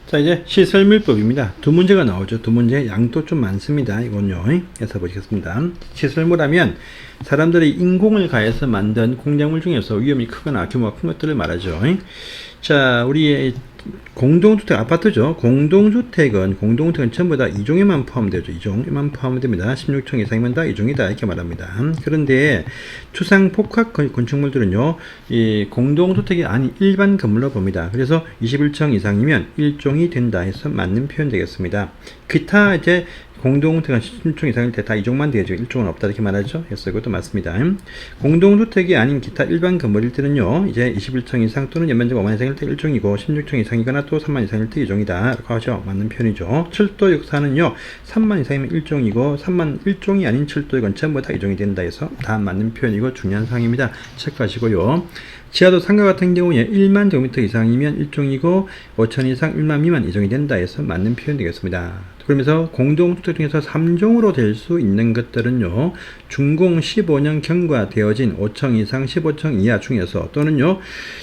자, 이제 시설물법입니다. 두 문제가 나오죠. 두 문제 양도 좀 많습니다. 이건요. 해서 보시겠습니다. 시설물하면 사람들이 인공을 가해서 만든 공작물 중에서 위험이 크거나 규모가 큰 것들을 말하죠. 자, 우리의 공동주택, 아파트죠. 공동주택은 전부 다 2종에만 포함되죠. 2종에만 포함됩니다. 16층 이상이면 다 2종이다. 이렇게 말합니다. 그런데 추상복합 건축물들은요, 이 공동주택이 아닌 일반 건물로 봅니다. 그래서 21층 이상이면 1종이 된다 해서 맞는 표현 되겠습니다. 기타 이제 공동주택은 16층 이상일 때 다 2종만 되죠. 1종은 없다 이렇게 말하죠. 그래서 이것도 맞습니다. 공동주택이 아닌 기타 일반 건물일 때는요, 이제 21층 이상 또는 연면적 5만 이상일 때 1종이고 16층 이상이거나 또 3만 이상일 때 2종이다 라고 하죠. 맞는 표현이죠. 철도 역사는요, 3만 이상이면 1종이고 3만 1종이 아닌 철도역은 전부 다 2종이 된다 해서 다 맞는 표현이고 중요한 사항입니다. 체크하시고요. 지하도 상가 같은 경우에 1만 제곱미터 이상이면 1종이고 5천 이상 1만 미만 2종이 된다 해서 맞는 표현 되겠습니다. 그러면서 공동주택 중에서 3종으로 될 수 있는 것들은요, 준공 15년 경과되어진 5층 이상 15층 이하 중에서 또는요,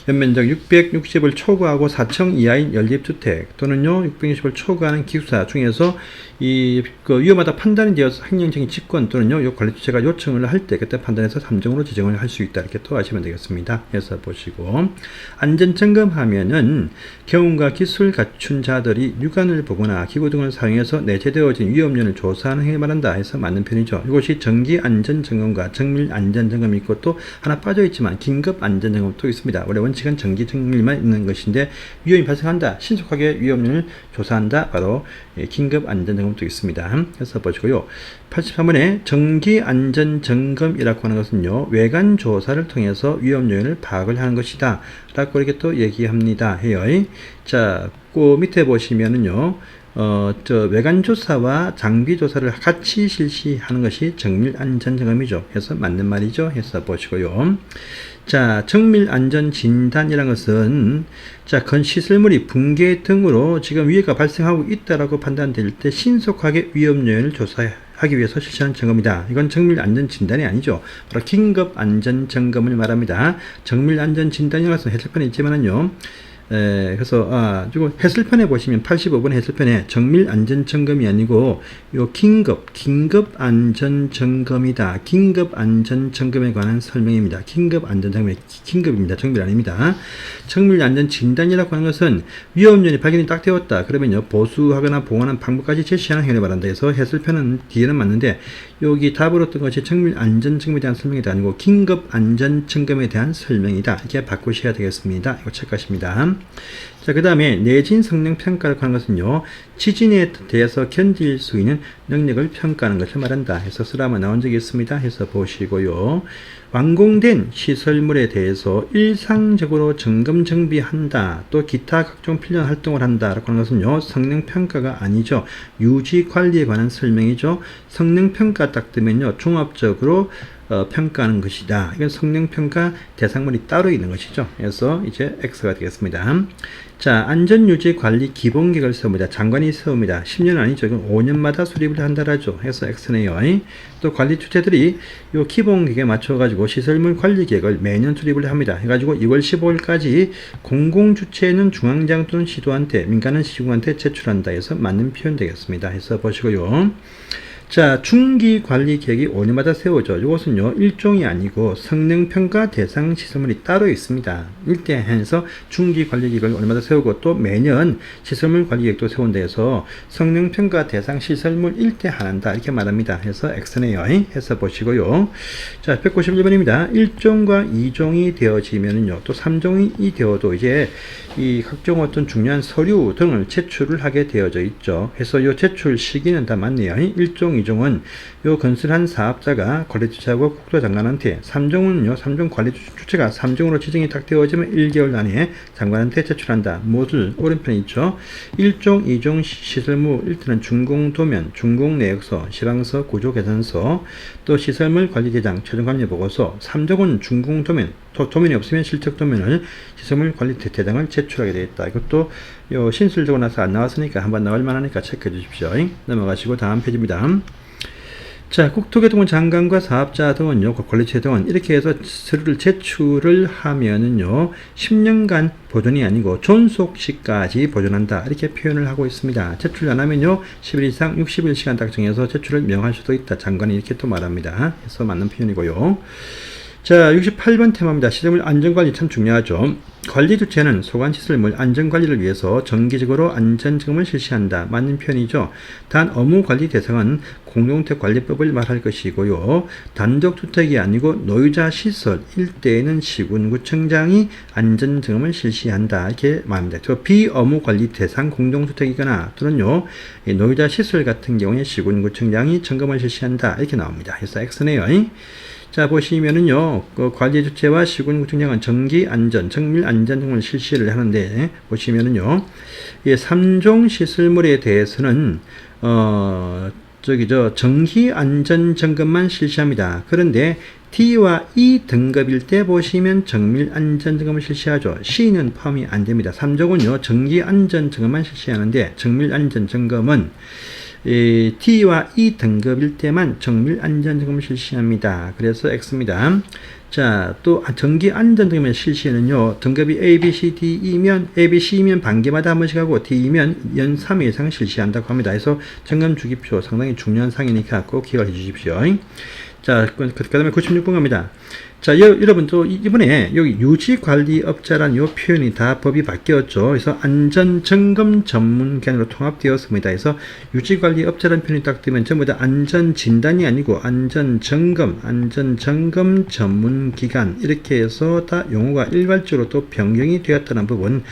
연면적 660을 초과하고 4층 이하인 연립주택 또는요, 660을 초과하는 기숙사 중에서 위험하다 판단이 되어서 행정적인 직권 또는요, 요 관리주체가 요청을 할 때 그때 판단해서 3종으로 지정을 할 수 있다. 이렇게 또 아시면 되겠습니다. 해서 보시고, 안전점검하면은 경험과 기술 갖춘 자들이 육안을 보거나 기구 등을 사용해서 내재되어진 위험률을 조사하는 행위를 말한다 해서 맞는 편이죠. 이것이 정기안전점검과 정밀안전점검이 있고 또 하나 빠져있지만 긴급안전점검도 있습니다. 원래 원칙은 정기정밀만 있는 것인데 위험이 발생한다, 신속하게 위험률을 조사한다, 바로 긴급안전점검도 있습니다. 그래서 보시고요. 83번에 정기안전점검이라고 하는 것은요, 외관조사를 통해서 위험요인을 파악을 하는 것이다 라고 이렇게 또 얘기합니다 해요. 자, 그 밑에 보시면은요, 외관조사와 장비조사를 같이 실시하는 것이 정밀안전점검이죠. 해서 맞는 말이죠. 해서 보시고요. 자, 정밀안전진단이라는 것은, 자, 건시설물이 붕괴 등으로 지금 위해가 발생하고 있다라고 판단될 때 신속하게 위험 요인을 조사하기 위해서 실시하는 점검이다. 이건 정밀안전진단이 아니죠. 바로 긴급안전점검을 말합니다. 정밀안전진단이라는 것은 해석편에 있지만은요, 그래서, 지금 해설편에 보시면 85번 해설편에 정밀안전점검이 아니고, 요 긴급안전점검이다. 긴급안전점검에 관한 설명입니다. 긴급안전점검이 긴급입니다. 정밀 아닙니다. 정밀안전진단이라고 하는 것은 위험요인이 발견이 딱 되었다. 그러면요, 보수하거나 보완하는 방법까지 제시하는 행위를 말한다 해서 해설편은 뒤에는 맞는데, 여기 답으로 뜬 것이 정밀안전점검에 대한 설명이 아니고, 긴급안전점검에 대한 설명이다. 이렇게 바꾸셔야 되겠습니다. 이거 체크하십니다. 자, 그 다음에 내진 성능 평가라고 하는 것은요, 지진에 대해서 견딜 수 있는 능력을 평가하는 것을 말한다 해서 쓰라마 나온 적이 있습니다. 해서 보시고요. 완공된 시설물에 대해서 일상적으로 점검 정비한다, 또 기타 각종 필요한 활동을 한다 라고 하는 것은요, 성능 평가가 아니죠. 유지 관리에 관한 설명이죠. 성능 평가 딱 뜨면요, 종합적으로 평가하는 것이다. 이건 성능평가 대상물이 따로 있는 것이죠. 그래서 이제 X가 되겠습니다. 자, 안전유지 관리 기본계획을 세웁니다. 장관이 세웁니다. 10년 아니죠. 이건 5년마다 수립을 한다라죠. 해서 X네요. 또 관리 주체들이 이 기본계획에 맞춰가지고 시설물 관리 계획을 매년 수립을 합니다. 해가지고 2월 15일까지 공공주체는 중앙장 또는 시도한테, 민간은 시군한테 제출한다 해서 맞는 표현 되겠습니다. 해서 보시고요. 자, 중기관리 계획이 5년마다 세워져. 이것은요, 일종이 아니고 성능평가 대상 시설물이 따로 있습니다. 일대 해서 중기관리 계획을 5년마다 세우고 또 매년 시설물 관리 계획도 세운다 해서 성능평가 대상 시설물 일대한한다 이렇게 말합니다. 해서 X네요. 해서 보시고요. 자, 191번입니다. 1종과 2종이 되어지면은요, 또 3종이 되어도 이제 이 각종 어떤 중요한 서류 등을 제출을 하게 되어져 있죠. 그래서 이 제출 시기는 다 맞네요. 1종, 2종은 요 건설한 사업자가 관리주체하고 국토장관한테, 3종은요, 3종 관리주체가 3종으로 지정이 딱 되어지면 1개월 안에 장관한테 제출한다. 무엇을? 오른편에 있죠. 1종, 2종 시설물, 1등은 준공도면, 준공내역서, 시방서, 구조계산서, 또 시설물 관리대장, 최종관리보고서. 3종은 준공도면, 도면이 없으면 실적도면을 시설물 관리 대장을 제출하게 되어 있다. 이것도 요 신술 적어 놔서 안 나왔으니까 한번 나올 만하니까 체크해 주십시오. 넘어가시고 다음 페이지입니다. 자, 국토교통부 장관과 사업자 등은요, 관리처 등은 이렇게 해서 서류를 제출을 하면은요, 10년간 보존이 아니고 존속 시까지 보존한다. 이렇게 표현을 하고 있습니다. 제출 안 하면요, 10일 이상 60일 딱 정해서 제출을 명할 수도 있다. 장관이 이렇게 또 말합니다. 그래서 맞는 표현이고요. 자, 68번 테마입니다. 시설물 안전관리 참 중요하죠. 관리 주체는 소관시설물 안전관리를 위해서 정기적으로 안전점검을 실시한다. 맞는 표현이죠. 단 업무관리 대상은 공동주택관리법을 말할 것이고요. 단독주택이 아니고 노유자 시설 일대에는 시군구청장이 안전점검을 실시한다. 이렇게 말합니다. 저 비업무관리 대상 공동주택이거나 또는요, 노유자 시설 같은 경우에 시군구청장이 점검을 실시한다. 이렇게 나옵니다. 그래서 X네요. 자, 보시면은요, 관리 주체와 시군구청장은 정기 안전, 정밀 안전 점검을 실시를 하는데, 보시면은요, 이 3종 시설물에 대해서는, 정기 안전 점검만 실시합니다. 그런데 D와 E 등급일 때 보시면 정밀 안전 점검을 실시하죠. C는 포함이 안 됩니다. 3종은요, 정기 안전 점검만 실시하는데, 정밀 안전 점검은 T와 E 등급일 때만 정밀 안전 점검을 실시합니다. 그래서 X입니다. 자, 또 정기 안전 점검의 실시는요, 등급이 A, B, C, D이면 A, B, C면 반기마다 한 번씩 하고 D이면 연 3회 이상 실시한다고 합니다. 그래서 점검 주기표 상당히 중요한 사항이니까 꼭 기억해 주십시오. 자, 그 다음에 96번 갑니다. 자, 여러분, 또, 이번에, 여기 유지관리업자란 요 표현이 다 법이 바뀌었죠. 그래서 안전점검 전문기관으로 통합되었습니다. 그래서 유지관리업자란 표현이 딱 뜨면 전부 다 안전진단이 아니고 안전점검 전문기관, 이렇게 해서 다 용어가 일괄적으로 또 변경이 되었다는 부분,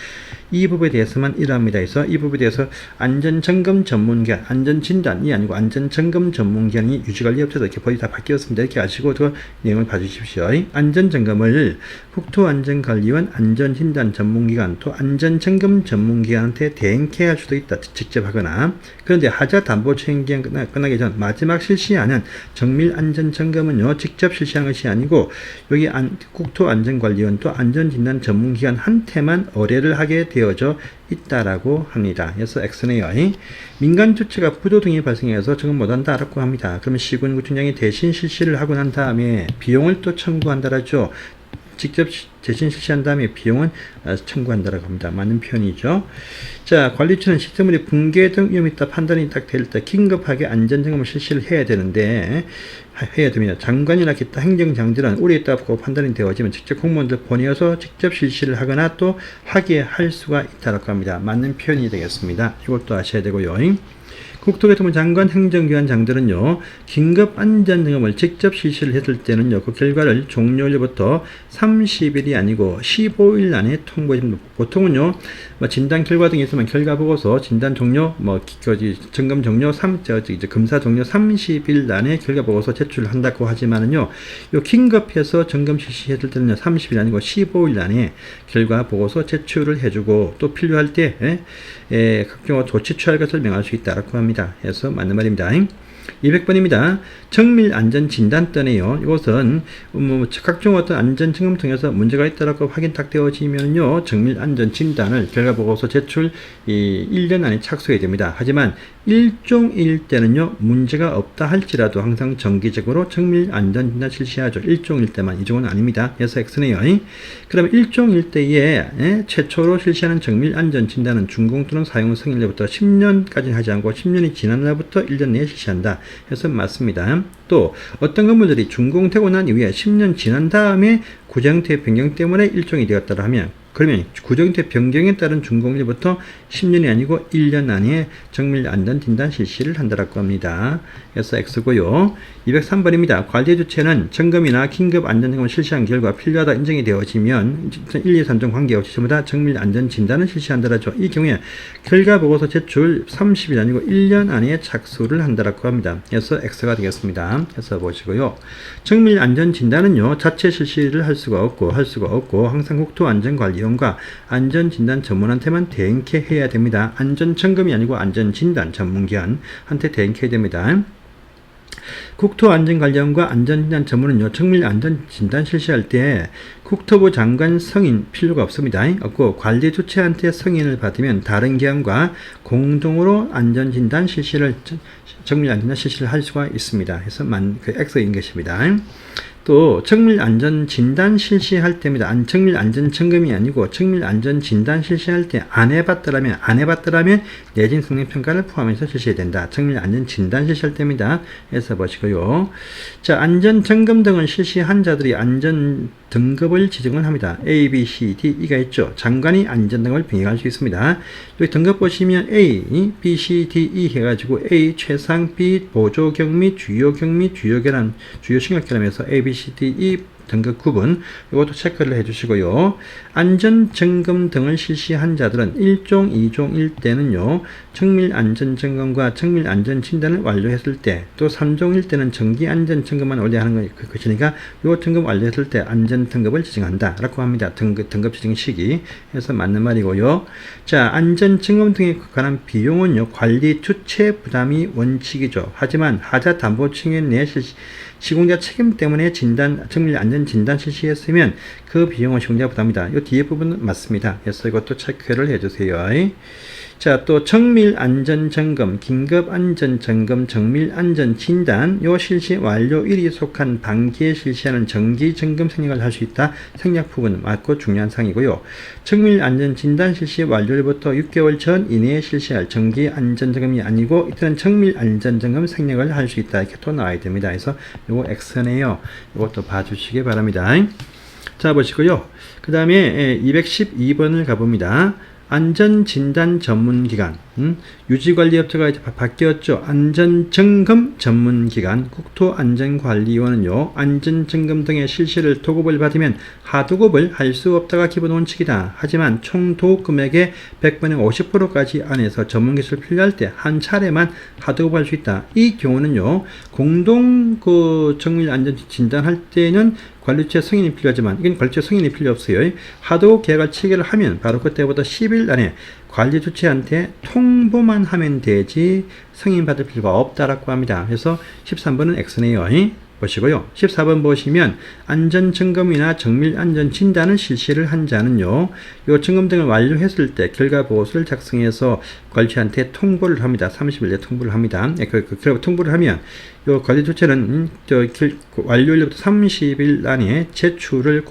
이 법에 대해서만 일합니다. 그래서 이 법에 대해서 안전점검 전문기관, 안전진단이 아니고 안전점검 전문기관이 유지관리업자도 이렇게 법이 다 바뀌었습니다. 이렇게 아시고 그 내용을 봐주십시오. 안전점검을 국토안전관리원 안전진단 전문기관 또 안전점검 전문기관한테 대행케 할 수도 있다. 직접 하거나. 그런데 하자 담보처행기간 끝나기 전 마지막 실시하는 정밀 안전점검은요, 직접 실시하는 것이 아니고 여기 국토안전관리원 또 안전진단 전문기관한테만 의뢰를 하게 되어져 있다라고 합니다. 그래서 X네요. 민간 주체가 부도 등이 발생해서 점검 못한다라고 합니다. 그러면 시군구청장이 대신 실시를 하고 난 다음에 비용을 또 청구한다라죠. 직접 대신 실시한 다음에 비용은 청구한다라고 합니다. 맞는 표현이죠. 자, 관리처는 시설물이 붕괴 등 위험이 있다 판단이 딱 될 때 긴급하게 안전점검을 실시를 해야 되는데, 해야 됩니다. 장관이나 기타 행정장들은 우려에 있다고 판단이 되어지면 직접 공무원들 보내어서 직접 실시를 하거나 또 하게 할 수가 있다고 합니다. 맞는 표현이 되겠습니다. 이것도 아셔야 되고요. 국토교통부 장관 행정기관장들은요, 긴급 안전점검을 직접 실시를 했을 때는요, 그 결과를 종료일부터 30일이 아니고 15일 안에 통보해줍니다. 보통은요, 진단 결과 등이 있으면 결과 보고서 진단 종료, 점검 종료 검사 종료 30일 안에 결과 보고서 제출을 한다고 하지만은요, 요 긴급해서 점검 실시했을 때는요, 30일 아니고 15일 안에 결과 보고서 제출을 해주고 또 필요할 때 각종 조치 취할 것을 명할 수 있다고 합니다. 해서 맞는 말입니다. 200번입니다. 정밀 안전 진단단이에요. 이것은 각종 어떤 안전 점검 통해서 문제가 있다라고 확인 딱 되어지면요, 정밀 안전 진단을 결과 보고서 제출 1년 안에 착수해야 됩니다. 하지만 일종일 때는요, 문제가 없다 할지라도 항상 정기적으로 정밀 안전 진단 실시하죠. 일종일 때만, 이종은 아닙니다. 그래서 X네요. 그럼 일종일 때에 최초로 실시하는 정밀 안전 진단은 준공 또는 사용 승인일부터 10년까지는 하지 않고 10년이 지난 날부터 1년 내에 실시한다. 해서 맞습니다. 또 어떤 건물들이 준공되고 난 이후에 10년 지난 다음에 구조형태 변경 때문에 일종이 되었다 하면, 그러면 구조형태 변경에 따른 준공일부터 10년이 아니고 1년 안에 정밀 안전 진단 실시를 한다라고 합니다. 그래서 X고요. 203번입니다. 관리 주체는 점검이나 긴급 안전 점검을 실시한 결과 필요하다 인정이 되어지면 1, 2, 3종 관계없이 전부 다 정밀 안전 진단을 실시한다라죠. 이 경우에 결과 보고서 제출 30일 아니고 1년 안에 착수를 한다라고 합니다. 그래서 X가 되겠습니다. 그래서 보시고요. 정밀 안전 진단은요, 자체 실시를 할 수가 없고 항상 국토안전관리원과 안전진단 전문한테만 대행케 해야 됩니다. 안전점검이 아니고 안전진단 전문기관한테 대행해야 됩니다. 국토안전관리원과 안전진단 전문은요, 정밀 안전진단 실시할 때 국토부 장관 승인 필요가 없습니다. 없고 관리 주체한테 승인을 받으면 다른 기관과 공동으로 안전진단 실시를 정밀 안전진단 실시를 할 수가 있습니다. 그래서 그 X인 것입니다. 또 정밀 안전 진단 실시할 때입니다. 정밀 안전 점검이 아니고 정밀 안전 진단 실시할 때 안 해봤더라면 내진 성능 평가를 포함해서 실시해야 된다. 정밀 안전 진단 실시할 때입니다. 해서 보시고요. 자, 안전 점검 등을 실시한 자들이 안전 등급을 지정을 합니다. A, B, C, D, E가 있죠. 장관이 안전 등급을 병행할 수 있습니다. 여기 등급 보시면 A, B, C, D, E 해가지고 A 최상, B 보조 경미, 주요 경미, 주요 결함, 주요 심각 결함에서 A, B, C, D, E 등급 구분 이것도 체크를 해주시고요. 안전점검 등을 실시한 자들은 1종, 2종 1때는요. 정밀안전점검과 정밀안전진단을 완료했을 때 또 3종 1때는 정기안전점검만 원래 하는 것이니까 이 점검 완료했을 때 안전등급을 지정한다 라고 합니다. 등급 지정 시기 해서 맞는 말이고요. 자, 안전점검 등에 관한 비용은요. 관리 주체 부담이 원칙이죠. 하지만 하자 담보층의 내 시공자 책임 때문에 정밀 안전 진단 실시했으면 그 비용은 시공자 부담이다. 이 뒤에 부분은 맞습니다. 그래서 이것도 체크를 해주세요. 자, 또 정밀 안전 점검, 긴급 안전 점검, 정밀 안전 진단, 요 실시 완료일이 속한 반기에 실시하는 정기 점검 생략을 할 수 있다. 생략 부분 맞고 중요한 사항이고요. 정밀 안전 진단 실시 완료일부터 6개월 전 이내에 실시할 정기 안전 점검이 아니고 이때는 정밀 안전 점검 생략을 할 수 있다. 이렇게 또 나와야 됩니다. 그래서 요거 X네요. 요것도 봐주시기 바랍니다. 자, 보시고요. 그 다음에 212번을 가봅니다. 안전진단 전문기관, 유지관리업체가 이제 바뀌었죠. 안전점검 전문기관, 국토안전관리원은요, 안전점검 등의 실시를 도급을 받으면 하도급을 할 수 없다가 기본 원칙이다. 하지만 총 도급 금액의 100분의 50%까지 안에서 전문기술을 필요할 때 한 차례만 하도급할 수 있다. 이 경우는요, 공동 정밀 안전 진단할 때는 관리주체 승인이 필요하지만 이건 관리주체 승인이 필요 없어요. 하도급 계약을 체결을 하면 바로 그때부터 10일 안에 관리주체한테 통보만 하면 되지 승인 받을 필요가 없다라고 합니다. 그래서 13번은 X네요. 보시고요. 14번 보시면 안전점검이나 정밀안전진단을 실시를 한 자는요. 요 점검 등을 완료했을 때 결과보고서를 작성해서 관리주체한테 통보를 합니다. 30일 내에 통보를 합니다. 그리고 통보를 하면 요 관리주체는 완료일부터 30일 안에 제출을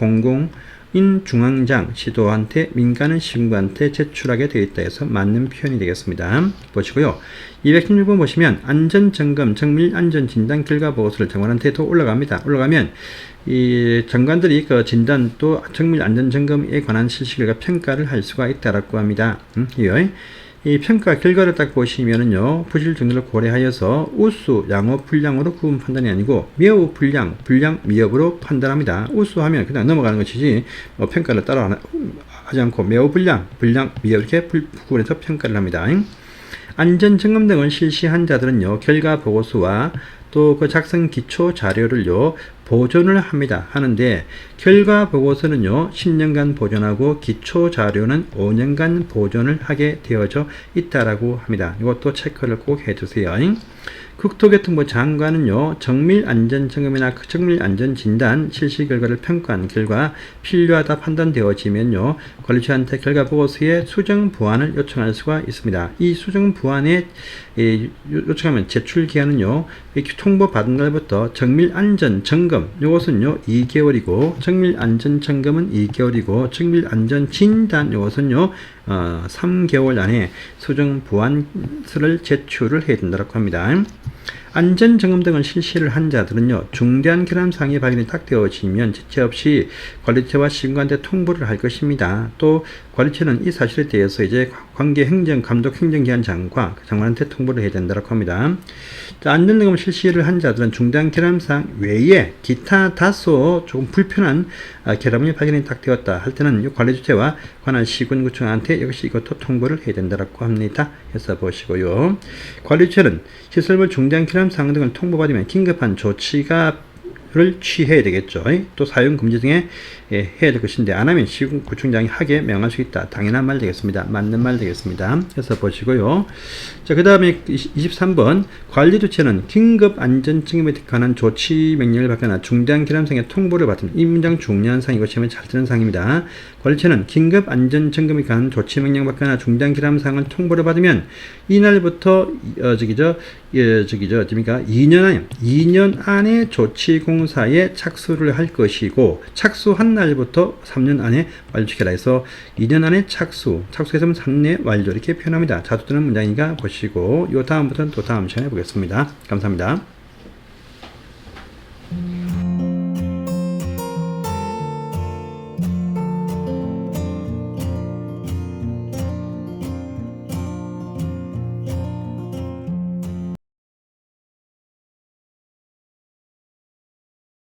공공인중앙장 시도한테 민간은 시군구한테 제출하게 되어 있다 해서 맞는 표현이 되겠습니다. 보시고요. 216번 보시면 안전점검 정밀안전진단 결과보고서를 장관한테 또 올라갑니다. 올라가면 이 장관들이 그 진단 또 정밀안전점검에 관한 실시 결과 평가를 할 수가 있다라고 합니다. 이 평가 결과를 딱 보시면은요, 부실 정도를 고려하여서 우수, 양호, 불량으로 구분 판단이 아니고 매우 불량, 미흡으로 판단합니다. 우수하면 그냥 넘어가는 것이지 평가를 따라 하지 않고 매우 불량, 미흡 이렇게 구분해서 평가를 합니다. 안전점검 등을 실시한 자들은요, 결과 보고서와 또 그 작성 기초 자료를요, 보존을 합니다. 하는데, 결과 보고서는요, 10년간 보존하고 기초 자료는 5년간 보존을 하게 되어져 있다라고 합니다. 이것도 체크를 꼭 해주세요. 국토교통부 장관은요, 정밀안전점검이나 정밀안전진단 실시 결과를 평가한 결과 필요하다 판단되어지면요, 관리주한테 결과보고서의 수정 보완을 요청할 수가 있습니다. 이 수정 보완에 요청하면 제출기한은요, 통보받은 날부터 정밀안전점검, 이것은요, 2개월이고, 정밀안전점검은 2개월이고, 정밀안전진단, 이것은요, 3개월 안에 수정 보완서를 제출을 해야 된다고 합니다. 안전점검 등을 실시를 한 자들은요, 중대한 결함사항이 발견이 딱 되어지면 지체 없이 관리처와 시군구한테 통보를 할 것입니다. 또 관리처는 이 사실에 대해서 이제 관계 감독 행정기관장과 장관한테 통보를 해야 된다고 합니다. 안전점검 실시를 한 자들은 중대한 결함사항 외에 기타 다소 조금 불편한 결함이 발견이 딱 되었다 할 때는 관리주체와 관할 시군구청한테 역시 이것도 통보를 해야 된다고 합니다. 해서 보시고요. 관리주체는 시설물 중대한 결함사항 등을 통보받으면 긴급한 조치가 를 취해야 되겠죠. 또 사용 금지 등의 해야 될 것인데 안 하면 시군구청장이 하게 명할 수 있다. 당연한 말 되겠습니다. 맞는 말 되겠습니다. 그래서 보시고요. 자, 그 다음에 23번 관리주체는 긴급안전청에 관한 조치 명령을 받거나 중대한 결함상의 통보를 받은 이 문장 중요한 상이고 시험에 잘 뜨는 상입니다. 관리처는 긴급안전점검에 관한 조치 명령을 받거나 중대한 결함상을 통보를 받으면 이날부터 2년 안에 조치공사에 착수를 할 것이고 착수한 날부터 3년 안에 완료시켜라 해서 2년 안에 착수했으면 3년 완료 이렇게 표현합니다. 자주 뜨는 문장이니까 보시고 요 다음부터는 또 다음 시간에 보겠습니다. 감사합니다.